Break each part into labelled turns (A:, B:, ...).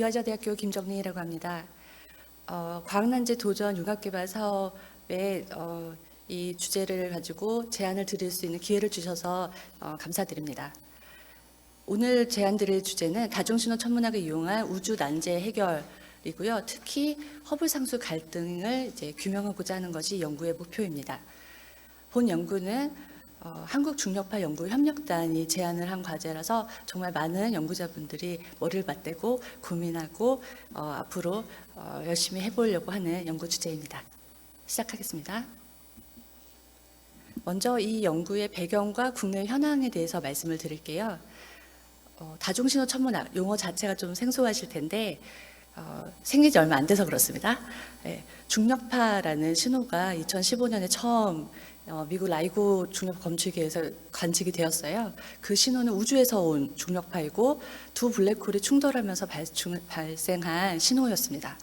A: 비화자대학교 김정리라고 합니다. 과학난제 도전 융합개발 사업의 이 주제를 가지고 제안을 드릴 수 있는 기회를 주셔서 감사드립니다. 오늘 제안 드릴 주제는 다중신호 천문학을 이용한 우주 난제 해결이고요. 특히 허블 상수 갈등을 이제 규명하고자 하는 것이 연구의 목표입니다. 본 연구는 한국중력파 연구협력단이 제안을 한 과제라서 정말 많은 연구자분들이 머리를 맞대고 고민하고 앞으로 열심히 해보려고 하는 연구 주제입니다. 시작하겠습니다. 먼저 이 연구의 배경과 국내 현황에 대해서 말씀을 드릴게요. 다중신호 천문학 용어 자체가 좀 생소하실 텐데 생긴 지 얼마 안 돼서 그렇습니다. 중력파라는 신호가 2015년에 처음 미국 라이고 중력파 검출기에서 관측이 되었어요. 그 신호는 우주에서 온 중력파이고 두 블랙홀이 충돌하면서 발생한 신호였습니다.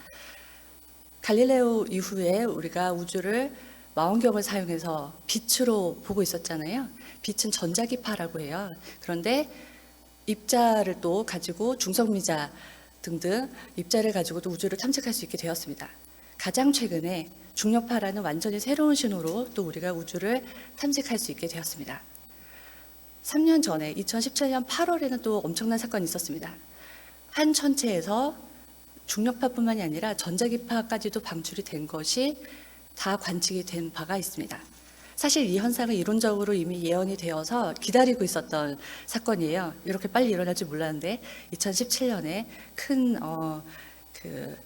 A: 갈릴레오 이후에 우리가 우주를 망원경을 사용해서 빛으로 보고 있었잖아요. 빛은 전자기파라고 해요. 그런데 입자를 또 가지고 중성미자 등등 입자를 가지고도 우주를 탐색할 수 있게 되었습니다. 가장 최근에 중력파라는 완전히 새로운 신호로 또 우리가 우주를 탐색할 수 있게 되었습니다. 3년 전에 2017년 8월에는 또 엄청난 사건이 있었습니다. 한 천체에서 중력파뿐만이 아니라 전자기파까지도 방출이 된 것이 다 관측이 된 바가 있습니다. 사실 이 현상은 이론적으로 이미 예언이 되어서 기다리고 있었던 사건이에요. 이렇게 빨리 일어날 줄 몰랐는데 2017년에 큰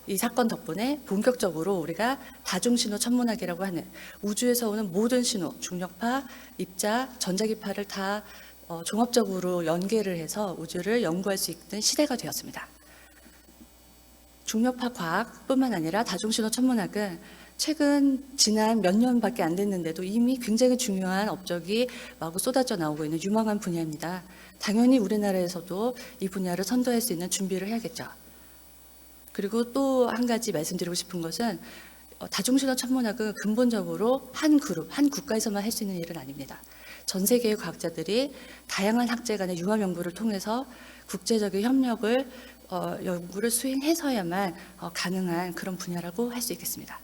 A: 이 사건 덕분에 본격적으로 우리가 다중신호 천문학이라고 하는 우주에서 오는 모든 신호, 중력파, 입자, 전자기파를 다 종합적으로 연계를 해서 우주를 연구할 수 있는 시대가 되었습니다. 중력파 과학뿐만 아니라 다중신호 천문학은 최근 지난 몇 년밖에 안 됐는데도 이미 굉장히 중요한 업적이 마구 쏟아져 나오고 있는 유망한 분야입니다. 당연히 우리나라에서도 이 분야를 선도할 수 있는 준비를 해야겠죠. 그리고 또 한 가지 말씀드리고 싶은 것은 다중신호 천문학은 근본적으로 한 그룹, 한 국가에서만 할 수 있는 일은 아닙니다. 전 세계의 과학자들이 다양한 학제 간의 융합 연구를 통해서 국제적인 협력을 연구를 수행해서야만 가능한 그런 분야라고 할 수 있겠습니다.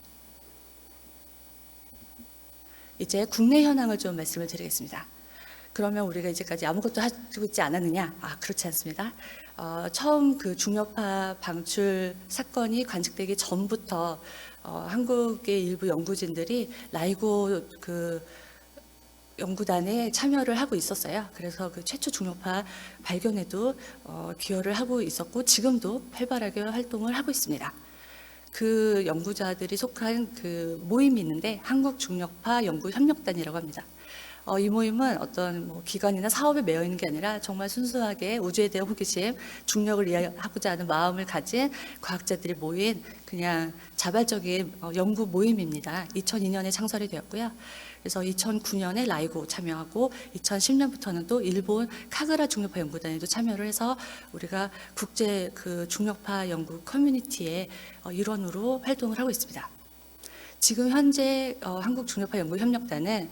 A: 이제 국내 현황을 좀 말씀을 드리겠습니다. 그러면 우리가 이제까지 아무것도 하고 있지 않았느냐? 그렇지 않습니다. 처음 그 중력파 방출 사건이 관측되기 전부터 한국의 일부 연구진들이 라이고 그 연구단에 참여를 하고 있었어요. 그래서 그 최초 중력파 발견에도 기여를 하고 있었고 지금도 활발하게 활동을 하고 있습니다. 그 연구자들이 속한 그 모임이 있는데 한국중력파 연구협력단이라고 합니다. 이 모임은 어떤 기관이나 사업에 매여 있는 게 아니라 정말 순수하게 우주에 대한 호기심, 중력을 이해하고자 하는 마음을 가진 과학자들이 모인 그냥 자발적인 연구 모임입니다. 2002년에 창설이 되었고요. 그래서 2009년에 라이고 참여하고 2010년부터는 또 일본 카그라 중력파 연구단에도 참여를 해서 우리가 국제 그 중력파 연구 커뮤니티의 일원으로 활동을 하고 있습니다. 지금 현재 한국중력파연구협력단은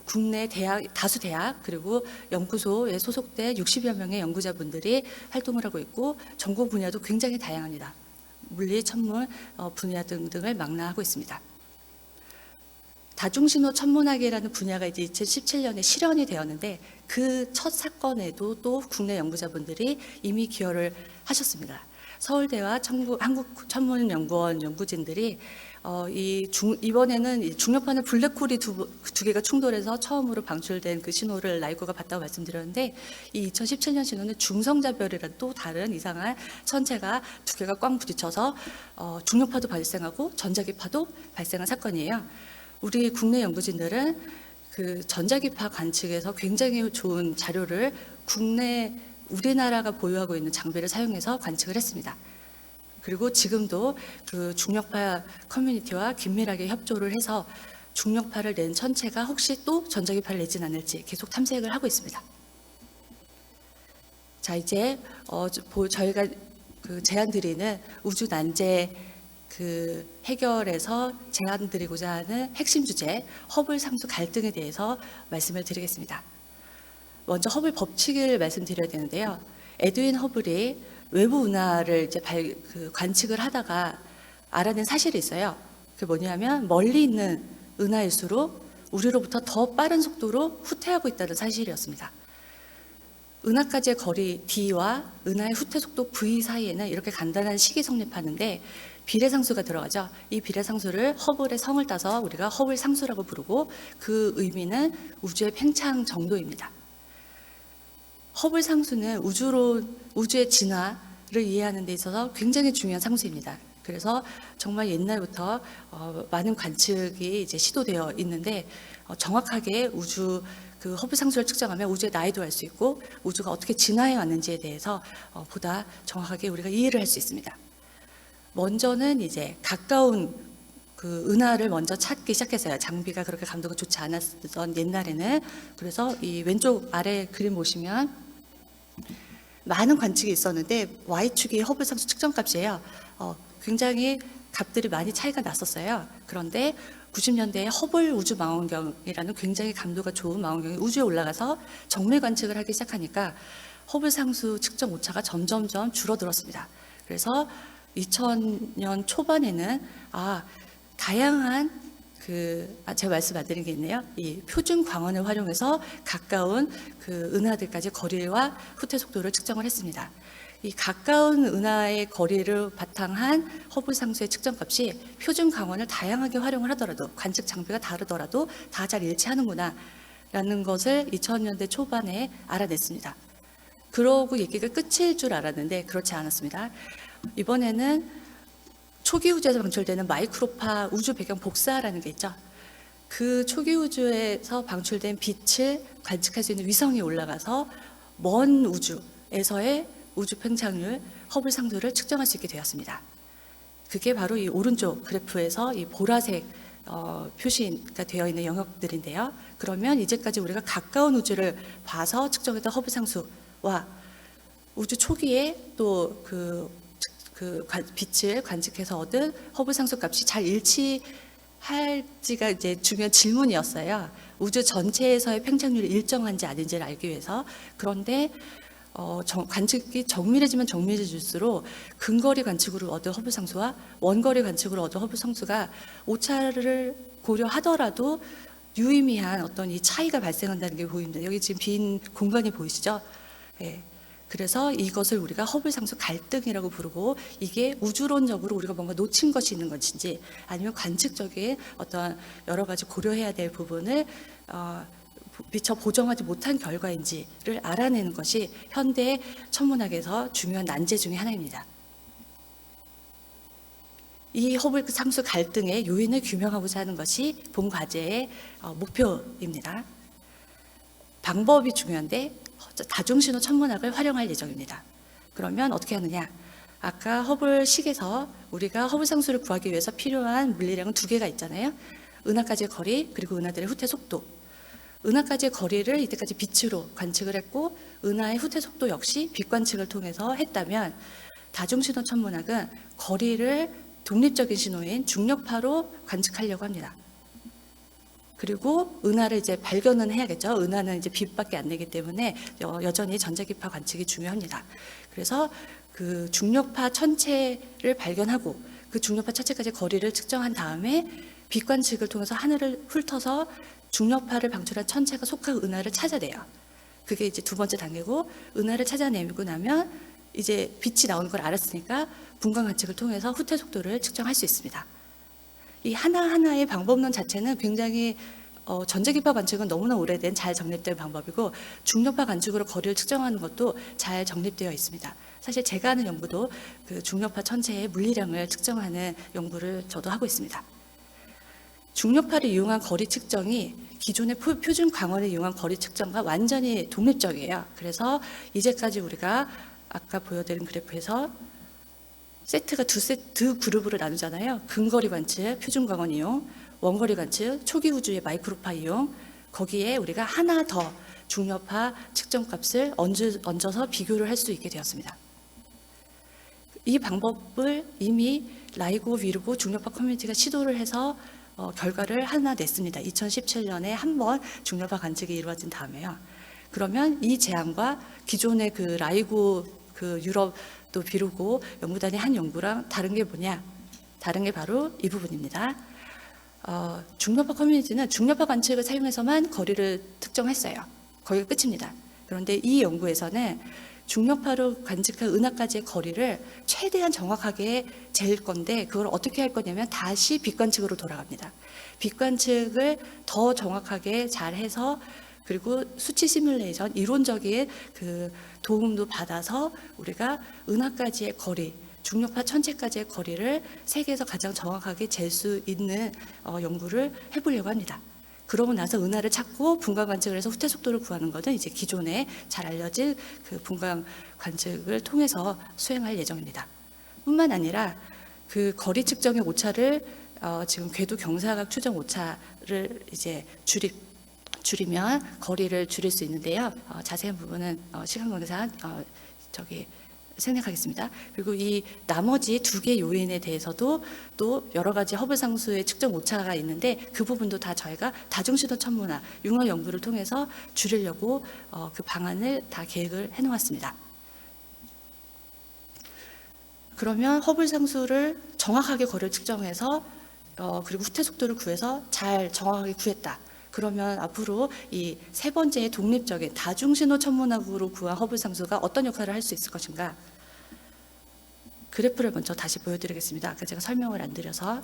A: 국내 대학, 다수 대학 그리고 연구소에 소속된 60여 명의 연구자분들이 활동을 하고 있고 전공 분야도 굉장히 다양합니다. 물리, 천문 분야 등등을 망라하고 있습니다. 다중신호 천문학이라는 분야가 이제 2017년에 실현이 되었는데 그 첫 사건에도 또 국내 연구자분들이 이미 기여를 하셨습니다. 서울대와 한국천문연구원 연구진들이 이번에는 이 중력파는 블랙홀이 두 개가 충돌해서 처음으로 방출된 그 신호를 라이고가 봤다고 말씀드렸는데 이 2017년 신호는 중성자별이라는 또 다른 이상한 천체가 두 개가 꽝 부딪혀서 중력파도 발생하고 전자기파도 발생한 사건이에요. 우리 국내 연구진들은 그 전자기파 관측에서 굉장히 좋은 자료를 우리나라가 보유하고 있는 장비를 사용해서 관측을 했습니다. 그리고 지금도 그 중력파 커뮤니티와 긴밀하게 협조를 해서 중력파를 낸 천체가 혹시 또 전자기파를 내진 않을지 계속 탐색을 하고 있습니다. 자, 이제 저희가 그 제안드리는 우주 난제 그 해결에서 제안드리고자 하는 핵심 주제 허블 상수 갈등에 대해서 말씀을 드리겠습니다. 먼저 허블 법칙을 말씀드려야 되는데요. 에드윈 허블이 외부 은하를 이제 관측을 하다가 알아낸 사실이 있어요. 그게 뭐냐면 멀리 있는 은하일수록 우리로부터 더 빠른 속도로 후퇴하고 있다는 사실이었습니다. 은하까지의 거리 d와 은하의 후퇴 속도 v 사이에는 이렇게 간단한 식이 성립하는데 비례상수가 들어가죠. 이 비례상수를 허블의 성을 따서 우리가 허블 상수라고 부르고 그 의미는 우주의 팽창 정도입니다. 허블 상수는 우주의 진화를 이해하는 데 있어서 굉장히 중요한 상수입니다. 그래서 정말 옛날부터 많은 관측이 이제 시도되어 있는데 정확하게 우주 그 허블 상수를 측정하면 우주의 나이도 알 수 있고 우주가 어떻게 진화해 왔는지에 대해서 보다 정확하게 우리가 이해를 할 수 있습니다. 먼저는 이제 가까운 그 은하를 먼저 찾기 시작했어요. 장비가 그렇게 감도가 좋지 않았던 옛날에는. 그래서 이 왼쪽 아래 그림 보시면 많은 관측이 있었는데 Y축이 허블 상수 측정값이에요. 굉장히 값들이 많이 차이가 났었어요. 그런데 90년대에 허블 우주 망원경이라는 굉장히 감도가 좋은 망원경이 우주에 올라가서 정밀 관측을 하기 시작하니까 허블 상수 측정 오차가 점점점 줄어들었습니다. 그래서 2000년 초반에는 다양한 제가 말씀 안 드린 게 있네요. 이 표준 광원을 활용해서 가까운 그 은하들까지 거리와 후퇴 속도를 측정을 했습니다. 이 가까운 은하의 거리를 바탕한 허블 상수의 측정값이 표준 광원을 다양하게 활용을 하더라도 관측 장비가 다르더라도 다 잘 일치하는구나 라는 것을 2000년대 초반에 알아냈습니다. 그러고 얘기가 끝일 줄 알았는데 그렇지 않았습니다. 이번에는 초기 우주에서 방출되는 마이크로파 우주 배경 복사라는 게 있죠. 그 초기 우주에서 방출된 빛을 관측할 수 있는 위성이 올라가서 먼 우주에서의 우주 팽창률, 허블 상수를 측정할 수 있게 되었습니다. 그게 바로 이 오른쪽 그래프에서 이 보라색 표시가 되어 있는 영역들인데요. 그러면 이제까지 우리가 가까운 우주를 봐서 측정했던 허블 상수와 우주 초기에 또 빛을 관측해서 얻은 허블 상수 값이 잘 일치할지가 이제 중요한 질문이었어요. 우주 전체에서의 팽창률이 일정한지 아닌지를 알기 위해서. 그런데 관측이 정밀해지면 정밀해질수록 근거리 관측으로 얻은 허블 상수와 원거리 관측으로 얻은 허블 상수가 오차를 고려하더라도 유의미한 어떤 이 차이가 발생한다는 게 보입니다. 여기 지금 빈 공간이 보이시죠? 네. 그래서 이것을 우리가 허블 상수 갈등이라고 부르고 이게 우주론적으로 우리가 뭔가 놓친 것이 있는 것인지 아니면 관측적인 어떤 여러 가지 고려해야 될 부분을 미처 보정하지 못한 결과인지를 알아내는 것이 현대 천문학에서 중요한 난제 중의 하나입니다. 이 허블 상수 갈등의 요인을 규명하고자 하는 것이 본 과제의 목표입니다. 방법이 중요한데 다중신호 천문학을 활용할 예정입니다. 그러면 어떻게 하느냐? 아까 허블식에서 우리가 허블 상수를 구하기 위해서 필요한 물리량은 두 개가 있잖아요. 은하까지의 거리 그리고 은하들의 후퇴 속도. 은하까지의 거리를 이때까지 빛으로 관측을 했고 은하의 후퇴 속도 역시 빛 관측을 통해서 했다면 다중신호 천문학은 거리를 독립적인 신호인 중력파로 관측하려고 합니다. 그리고 은하를 이제 발견은 해야겠죠. 은하는 이제 빛밖에 안 내기 때문에 여전히 전자기파 관측이 중요합니다. 그래서 그 중력파 천체를 발견하고 그 중력파 천체까지 거리를 측정한 다음에 빛 관측을 통해서 하늘을 훑어서 중력파를 방출한 천체가 속한 은하를 찾아내요. 그게 이제 두 번째 단계고 은하를 찾아내고 나면 이제 빛이 나오는 걸 알았으니까 분광 관측을 통해서 후퇴 속도를 측정할 수 있습니다. 이 하나하나의 방법론 자체는 굉장히 전자기파 관측은 너무나 오래된 잘 정립된 방법이고 중력파 관측으로 거리를 측정하는 것도 잘 정립되어 있습니다. 사실 제가 하는 연구도 그 중력파 천체의 물리량을 측정하는 연구를 저도 하고 있습니다. 중력파를 이용한 거리 측정이 기존의 표준 광원을 이용한 거리 측정과 완전히 독립적이에요. 그래서 이제까지 우리가 아까 보여드린 그래프에서 세트가 두 그룹으로 나누잖아요. 근거리 관측, 표준 광원 이용, 원거리 관측, 초기 우주의 마이크로파 이용. 거기에 우리가 하나 더 중력파 측정값을 얹어서 비교를 할 수 있게 되었습니다. 이 방법을 이미 라이고 위르고 중력파 커뮤니티가 시도를 해서 결과를 하나 냈습니다. 2017년에 한 번 중력파 관측이 이루어진 다음에요. 그러면 이 제안과 기존의 그 라이고 그 유럽 또 비로고 연구단의 한 연구랑 다른 게 뭐냐? 다른 게 바로 이 부분입니다. 중력파 커뮤니티는 중력파 관측을 사용해서만 거리를 특정했어요. 거기가 끝입니다. 그런데 이 연구에서는 중력파로 관측한 은하까지의 거리를 최대한 정확하게 잴 건데, 그걸 어떻게 할 거냐면 다시 빛관측으로 돌아갑니다. 빛관측을 더 정확하게 잘 해서, 그리고 수치 시뮬레이션, 이론적인 그 도움도 받아서 우리가 은하까지의 거리, 중력파 천체까지의 거리를 세계에서 가장 정확하게 잴 수 있는 연구를 해보려고 합니다. 그러고 나서 은하를 찾고 분광 관측을 해서 후퇴 속도를 구하는 것은 이제 기존에 잘 알려진 그 분광 관측을 통해서 수행할 예정입니다. 뿐만 아니라 그 거리 측정의 오차를 지금 궤도 경사각 추정 오차를 이제 줄이면 거리를 줄일 수 있는데요. 자세한 부분은 시간 관계상 생략하겠습니다. 그리고 이 나머지 두 개 요인에 대해서도 또 여러 가지 허블 상수의 측정 오차가 있는데, 그 부분도 다 저희가 다중신호 천문학 융합 연구를 통해서 줄이려고 그 방안을 다 계획을 해놓았습니다. 그러면 허블 상수를 정확하게 거리를 측정해서 그리고 후퇴 속도를 구해서 잘 정확하게 구했다. 그러면 앞으로 이 세 번째의 독립적인 다중신호 천문학으로 구한 허블 상수가 어떤 역할을 할 수 있을 것인가? 그래프를 먼저 다시 보여드리겠습니다. 아까 제가 설명을 안 드려서,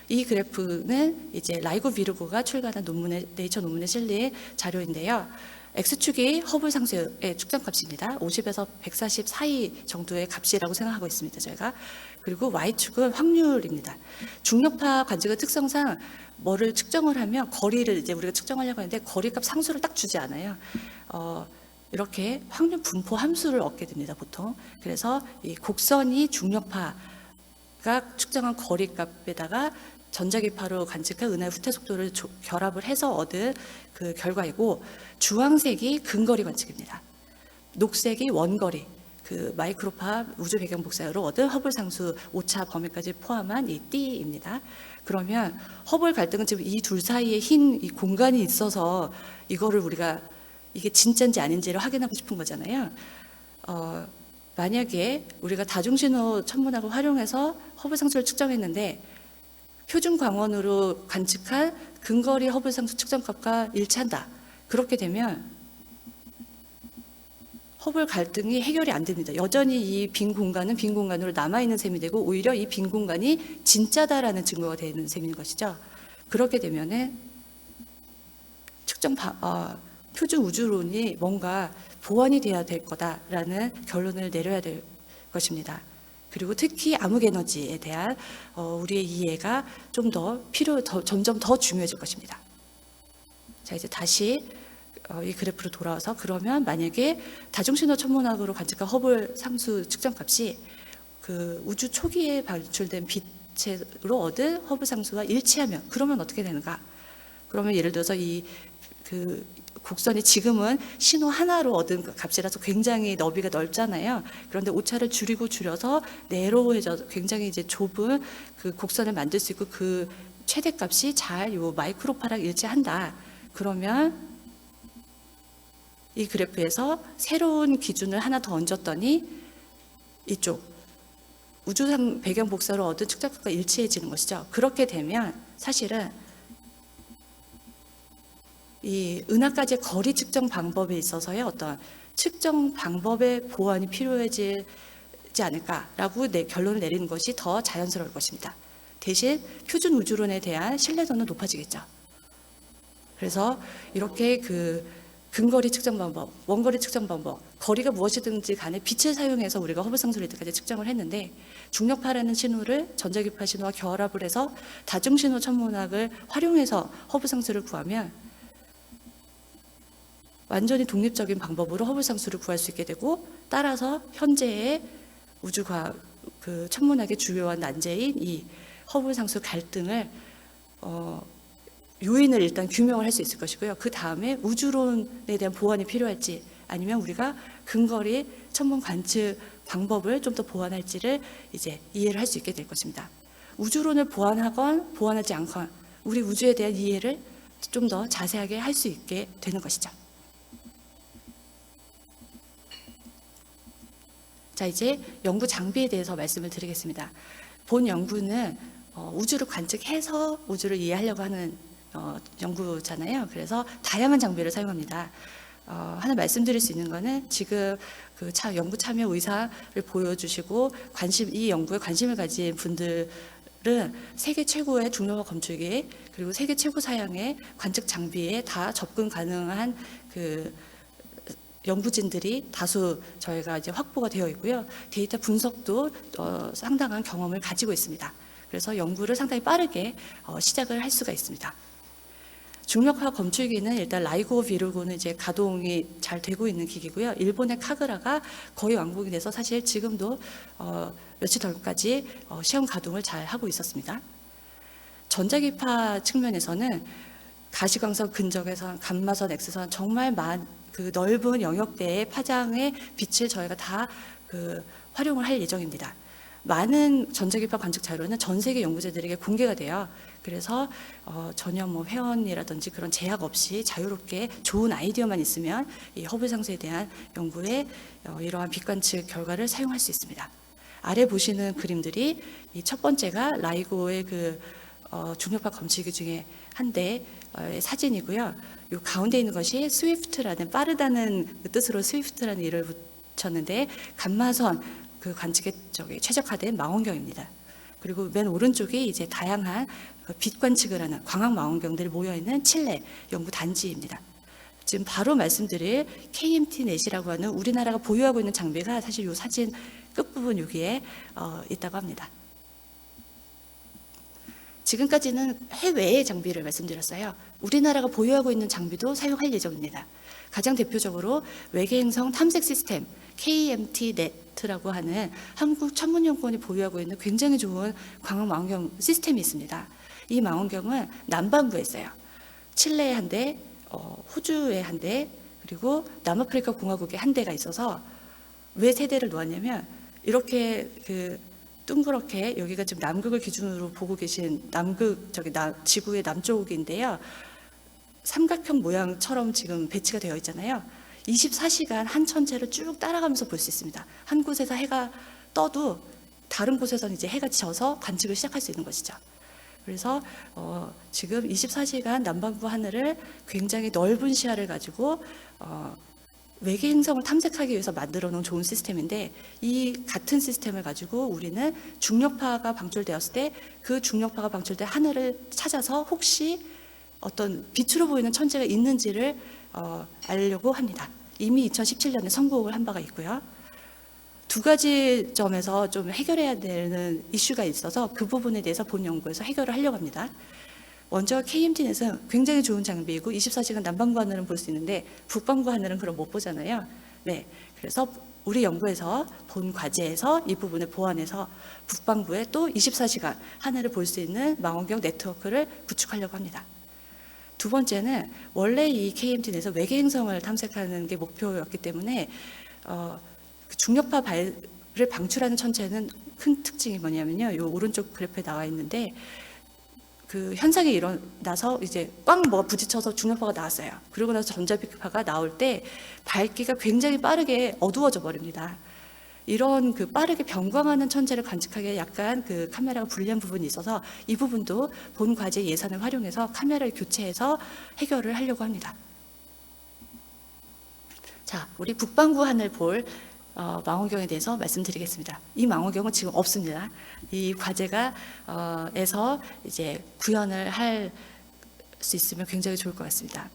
A: 이 그래프는 이제 라이고 비르고가 출간한 네이처 논문에 실린 자료인데요. X축이 허블 상수의 측정값입니다. 50에서 140 사이 정도의 값이라고 생각하고 있습니다, 저희가. 그리고 Y축은 확률입니다. 중력파 관측의 특성상 뭐를 측정을 하면 거리를 이제 우리가 측정하려고 하는데 거리값 상수를 딱 주지 않아요. 이렇게 확률 분포 함수를 얻게 됩니다, 보통. 그래서 이 곡선이 중력파가 측정한 거리값에다가 전자기파로 관측한 은하의 후퇴 속도를 결합을 해서 얻은 그 결과이고, 주황색이 근거리 관측입니다. 녹색이 원거리, 그 마이크로파 우주 배경 복사로 얻은 허블 상수 오차 범위까지 포함한 이 D입니다. 그러면 허블 갈등은 지금 이 둘 사이에 흰 이 공간이 있어서 이거를 우리가 이게 진짜인지 아닌지를 확인하고 싶은 거잖아요. 만약에 우리가 다중신호 천문학을 활용해서 허블 상수를 측정했는데 표준 광원으로 관측한 근거리 허블 상수 측정값과 일치한다. 그렇게 되면 허블 갈등이 해결이 안 됩니다. 여전히 이 빈 공간은 빈 공간으로 남아있는 셈이 되고, 오히려 이 빈 공간이 진짜다라는 증거가 되는 셈인 것이죠. 그렇게 되면은 표준 우주론이 뭔가 보완이 돼야 될 거다라는 결론을 내려야 될 것입니다. 그리고 특히 암흑 에너지에 대한 우리의 이해가 좀 더 점점 더 중요해질 것입니다. 자, 이제 다시 이 그래프로 돌아와서, 그러면 만약에 다중신호 천문학으로 관측한 허블 상수 측정값이 그 우주 초기에 방출된 빛으로 얻은 허블 상수와 일치하면, 그러면 어떻게 되는가? 그러면 예를 들어서 그 곡선이 지금은 신호 하나로 얻은 값이라서 굉장히 너비가 넓잖아요. 그런데 오차를 줄여서 내로워져 굉장히 이제 좁은 그 곡선을 만들 수 있고, 그 최대값이 잘 요 마이크로파랑 일치한다. 그러면 이 그래프에서 새로운 기준을 하나 더 얹었더니 이쪽 우주상 배경 복사로 얻은 측정값과 일치해지는 것이죠. 그렇게 되면 사실은 이 은하까지의 거리 측정 방법에 있어서의 어떤 측정 방법의 보완이 필요해지지 않을까라고 결론을 내리는 것이 더 자연스러울 것입니다. 대신 표준 우주론에 대한 신뢰도는 높아지겠죠. 그래서 이렇게 그 근거리 측정 방법, 원거리 측정 방법, 거리가 무엇이든지 간에 빛을 사용해서 우리가 허블 상수를 이때까지 측정을 했는데, 중력파라는 신호를 전자기파 신호와 결합을 해서 다중신호 천문학을 활용해서 허블 상수를 구하면 완전히 독립적인 방법으로 허블 상수를 구할 수 있게 되고, 따라서 현재의 우주과학 그 천문학의 주요한 난제인 이 허블 상수 갈등을 요인을 일단 규명을 할 수 있을 것이고요. 그 다음에 우주론에 대한 보완이 필요할지, 아니면 우리가 근거리 천문 관측 방법을 좀 더 보완할지를 이제 이해를 할 수 있게 될 것입니다. 우주론을 보완하건 보완하지 않건 우리 우주에 대한 이해를 좀 더 자세하게 할 수 있게 되는 것이죠. 자, 이제 연구 장비에 대해서 말씀을 드리겠습니다. 본 연구는 우주를 관측해서 우주를 이해하려고 하는 연구잖아요. 그래서 다양한 장비를 사용합니다. 하나 말씀드릴 수 있는 거는 지금 그 연구 참여 의사를 보여주시고 이 연구에 관심을 가진 분들은 세계 최고의 중력파 검출기 그리고 세계 최고 사양의 관측 장비에 다 접근 가능한 그 연구진들이 다수 저희가 이제 확보가 되어 있고요. 데이터 분석도 상당한 경험을 가지고 있습니다. 그래서 연구를 상당히 빠르게 시작을 할 수가 있습니다. 중력파 검출기는 일단 라이고 비르고는 이제 가동이 잘 되고 있는 기기고요. 일본의 카그라가 거의 완공이 돼서 사실 지금도 며칠 전까지 시험 가동을 잘 하고 있었습니다. 전자기파 측면에서는 가시광선, 근적외선, 감마선, 엑스선 정말 그 넓은 영역대의 파장의 빛을 저희가 다 활용을 할 예정입니다. 많은 전자기파 관측 자료는 전 세계 연구자들에게 공개가 돼요. 그래서 전혀 뭐 회원이라든지 그런 제약 없이 자유롭게 좋은 아이디어만 있으면 이 허블 상수에 대한 연구에 이러한 빛 관측 결과를 사용할 수 있습니다. 아래 보시는 그림들이 이 첫 번째가 라이고의 그 중력파 검출기 중에 한 대의 사진이고요. 이 가운데 있는 것이 스위프트라는 빠르다는 뜻으로 스위프트라는 이름을 붙였는데 감마선 그 관측에 최적화된 망원경입니다. 그리고 맨 오른쪽이 이제 다양한 빛 관측을 하는 광학 망원경들이 모여 있는 칠레 연구 단지입니다. 지금 바로 말씀드릴 KMT-넷이라고 하는 우리나라가 보유하고 있는 장비가 사실 이 사진 끝부분 여기에 있다고 합니다. 지금까지는 해외의 장비를 말씀드렸어요. 우리나라가 보유하고 있는 장비도 사용할 예정입니다. 가장 대표적으로 외계행성 탐색 시스템 KMT-넷이라고 하는 한국 천문연구원이 보유하고 있는 굉장히 좋은 광학 망원경 시스템이 있습니다. 이 망원경은 남반구에 있어요. 칠레에 한 대, 호주에 한 대, 그리고 남아프리카 공화국에 한 대가 있어서 왜 세 대를 놓았냐면 이렇게 둥그렇게 여기가 지금 남극을 기준으로 보고 계신 지구의 남쪽인데요. 삼각형 모양처럼 지금 배치가 되어 있잖아요. 24시간 한 천체를 쭉 따라가면서 볼 수 있습니다. 한 곳에서 해가 떠도 다른 곳에서는 이제 해가 져서 관측을 시작할 수 있는 것이죠. 그래서 지금 24시간 남반구 하늘을 굉장히 넓은 시야를 가지고 외계 행성을 탐색하기 위해서 만들어 놓은 좋은 시스템인데 이 같은 시스템을 가지고 우리는 중력파가 방출되었을 때 그 중력파가 방출된 하늘을 찾아서 혹시 어떤 빛으로 보이는 천체가 있는지를 알려고 합니다. 이미 2017년에 성공을 한 바가 있고요. 두 가지 점에서 좀 해결해야 되는 이슈가 있어서 그 부분에 대해서 본 연구에서 해결을 하려고 합니다. 먼저 KMT-넷은 굉장히 좋은 장비이고 24시간 남반구 하늘은 볼 수 있는데 북반구 하늘은 그럼 못 보잖아요. 네, 그래서 우리 연구에서 본 과제에서 이 부분을 보완해서 북반구에 또 24시간 하늘을 볼 수 있는 망원경 네트워크를 구축하려고 합니다. 두 번째는 원래 이 KMT-넷에서 외계 행성을 탐색하는 게 목표였기 때문에 중력파를 방출하는 천체는 큰 특징이 뭐냐면요. 이 오른쪽 그래프에 나와 있는데 그 현상이 일어나서 이제 꽉 뭐가 부딪혀서 중력파가 나왔어요. 그러고 나서 전자빛파가 나올 때 밝기가 굉장히 빠르게 어두워져 버립니다. 이런 그 빠르게 변광하는 천체를 관측하기에 약간 그 카메라가 불리한 부분이 있어서 이 부분도 본 과제 예산을 활용해서 카메라를 교체해서 해결을 하려고 합니다. 자, 우리 북반구 하늘 볼 망원경에 대해서 말씀드리겠습니다. 이 망원경은 지금 없습니다. 이 과제가 에서 이제 구현을 할 수 있으면 굉장히 좋을 것 같습니다.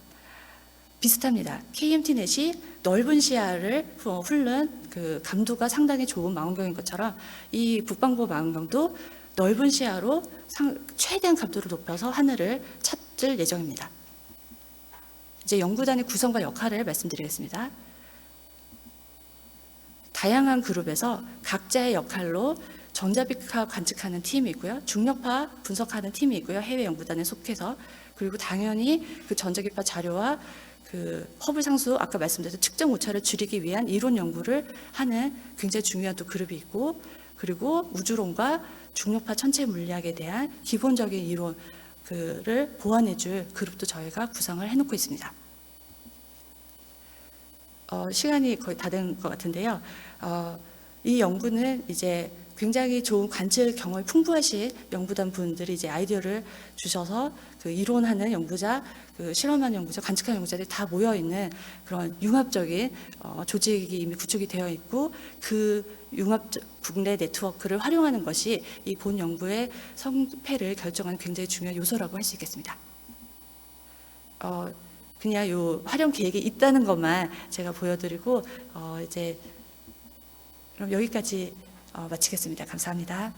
A: 비슷합니다. KMT-넷이 넓은 시야를 훑는 그 감도가 상당히 좋은 망원경인 것처럼 이 북반구 망원경도 넓은 시야로 최대한 감도를 높여서 하늘을 찾을 예정입니다. 이제 연구단의 구성과 역할을 말씀드리겠습니다. 다양한 그룹에서 각자의 역할로 전자빛파 관측하는 팀이 있고요. 중력파 분석하는 팀이 있고요. 해외 연구단에 속해서. 그리고 당연히 그 전자기파 자료와 그 허블 상수 아까 말씀드린 측정 오차를 줄이기 위한 이론 연구를 하는 굉장히 중요한 또 그룹이 있고, 그리고 우주론과 중력파 천체 물리학에 대한 기본적인 이론을 보완해줄 그룹도 저희가 구성을 해놓고 있습니다. 시간이 거의 다 된 것 같은데요. 이 연구는 이제 굉장히 좋은 관측 경험이 풍부하신 연구단 분들이 이제 아이디어를 주셔서 그 이론하는 연구자, 그 실험하는 연구자, 관측하는 연구자들이 다 모여 있는 그런 융합적인 조직이 이미 구축이 되어 있고, 그 융합 국내 네트워크를 활용하는 것이 이 본 연구의 성패를 결정하는 굉장히 중요한 요소라고 할 수 있겠습니다. 그냥 요 활용 계획이 있다는 것만 제가 보여드리고 이제 그럼 여기까지 마치겠습니다. 감사합니다.